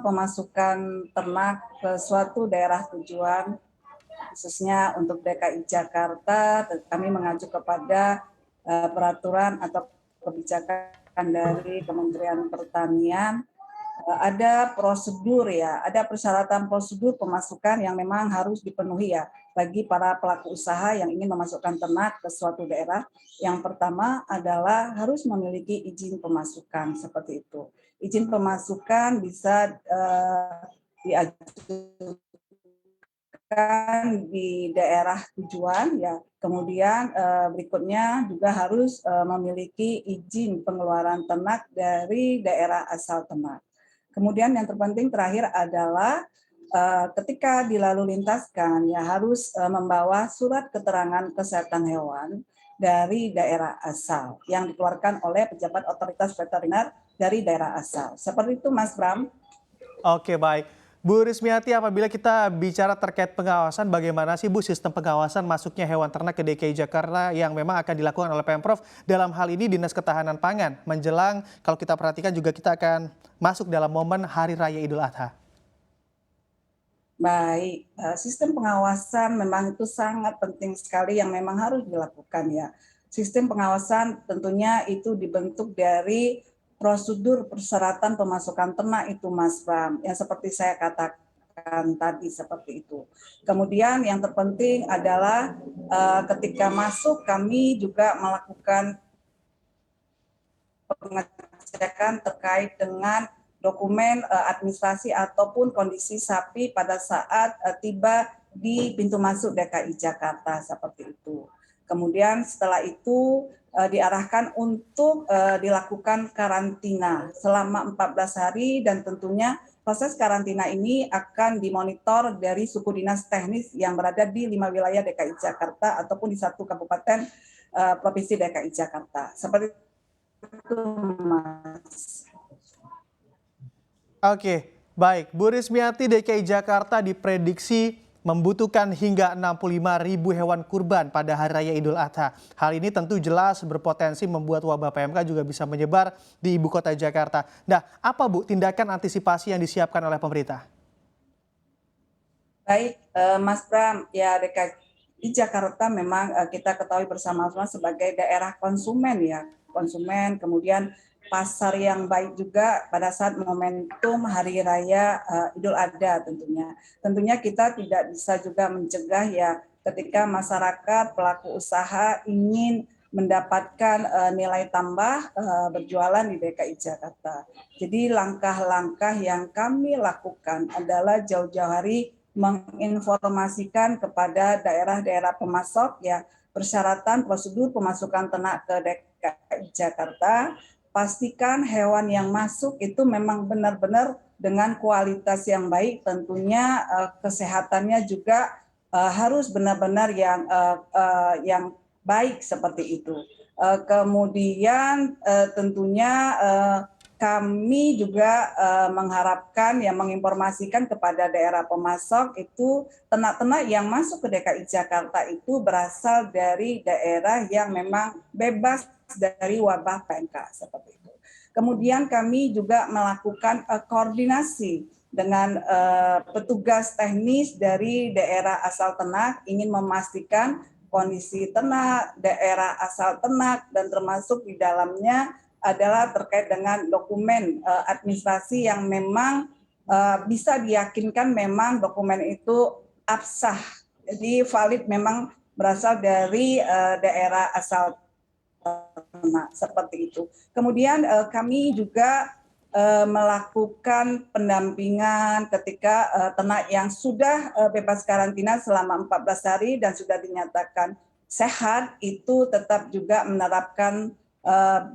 pemasukan ternak ke suatu daerah tujuan, khususnya untuk DKI Jakarta, kami mengacu kepada peraturan atau kebijakan dari Kementerian Pertanian. Ada prosedur ya, ada persyaratan prosedur pemasukan yang memang harus dipenuhi ya bagi para pelaku usaha yang ingin memasukkan ternak ke suatu daerah. Yang pertama adalah harus memiliki izin pemasukan seperti itu. Izin pemasukan bisa diajukan di daerah tujuan ya. Kemudian berikutnya juga harus memiliki izin pengeluaran ternak dari daerah asal ternak. Kemudian yang terpenting terakhir adalah ketika dilalu lintaskan ya harus membawa surat keterangan kesehatan hewan dari daerah asal yang dikeluarkan oleh pejabat otoritas veteriner dari daerah asal. Seperti itu Mas Bram. Oke, baik. Bu Rismiati, apabila kita bicara terkait pengawasan, bagaimana sih Bu sistem pengawasan masuknya hewan ternak ke DKI Jakarta yang memang akan dilakukan oleh Pemprov dalam hal ini Dinas Ketahanan Pangan menjelang kalau kita perhatikan juga kita akan masuk dalam momen Hari Raya Idul Adha. Baik, sistem pengawasan memang itu sangat penting sekali yang memang harus dilakukan ya. Sistem pengawasan tentunya itu dibentuk dari prosedur persyaratan pemasukan ternak itu Mas Bram, yang seperti saya katakan tadi seperti itu. Kemudian yang terpenting adalah ketika masuk kami juga melakukan pengecekan terkait dengan dokumen administrasi ataupun kondisi sapi pada saat tiba di pintu masuk DKI Jakarta seperti itu. Kemudian setelah itu diarahkan untuk dilakukan karantina selama 14 hari dan tentunya proses karantina ini akan dimonitor dari suku dinas teknis yang berada di 5 wilayah DKI Jakarta ataupun di 1 kabupaten provinsi DKI Jakarta. Seperti itu, Mas. Oke, baik. Bu Rismiati, DKI Jakarta diprediksi membutuhkan hingga 65.000 hewan kurban pada Hari Raya Idul Adha. Hal ini tentu jelas berpotensi membuat wabah PMK juga bisa menyebar di ibu kota Jakarta. Nah, apa Bu tindakan antisipasi yang disiapkan oleh pemerintah? Baik, Mas Pram, ya DKI Jakarta memang kita ketahui bersama-sama sebagai daerah konsumen ya, konsumen, kemudian pasar yang baik juga pada saat momentum Hari Raya Idul Adha tentunya. Tentunya kita tidak bisa juga mencegah ya ketika masyarakat pelaku usaha ingin mendapatkan nilai tambah berjualan di DKI Jakarta. Jadi langkah-langkah yang kami lakukan adalah jauh-jauh hari menginformasikan kepada daerah-daerah pemasok ya persyaratan prosedur pemasukan ternak ke DKI Jakarta. Pastikan hewan yang masuk itu memang benar-benar dengan kualitas yang baik, tentunya kesehatannya juga harus benar-benar yang baik seperti itu. Kemudian tentunya kami juga mengharapkan ya menginformasikan kepada daerah pemasok itu ternak-ternak yang masuk ke DKI Jakarta itu berasal dari daerah yang memang bebas dari wabah PMK seperti itu. Kemudian kami juga melakukan koordinasi dengan petugas teknis dari daerah asal ternak ingin memastikan kondisi ternak, daerah asal ternak dan termasuk di dalamnya adalah terkait dengan dokumen administrasi yang memang bisa diyakinkan memang dokumen itu absah, jadi valid memang berasal dari daerah asal ternak seperti itu. Kemudian kami juga melakukan pendampingan ketika ternak yang sudah bebas karantina selama 14 hari dan sudah dinyatakan sehat itu tetap juga menerapkan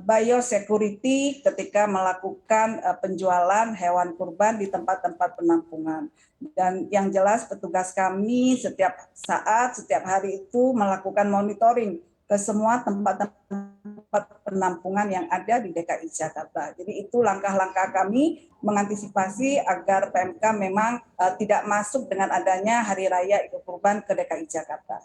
biosecurity ketika melakukan penjualan hewan kurban di tempat-tempat penampungan. Dan yang jelas petugas kami setiap saat, setiap hari itu melakukan monitoring ke semua tempat-tempat penampungan yang ada di DKI Jakarta. Jadi itu langkah-langkah kami mengantisipasi agar PMK memang tidak masuk dengan adanya Hari Raya Idul Kurban ke DKI Jakarta.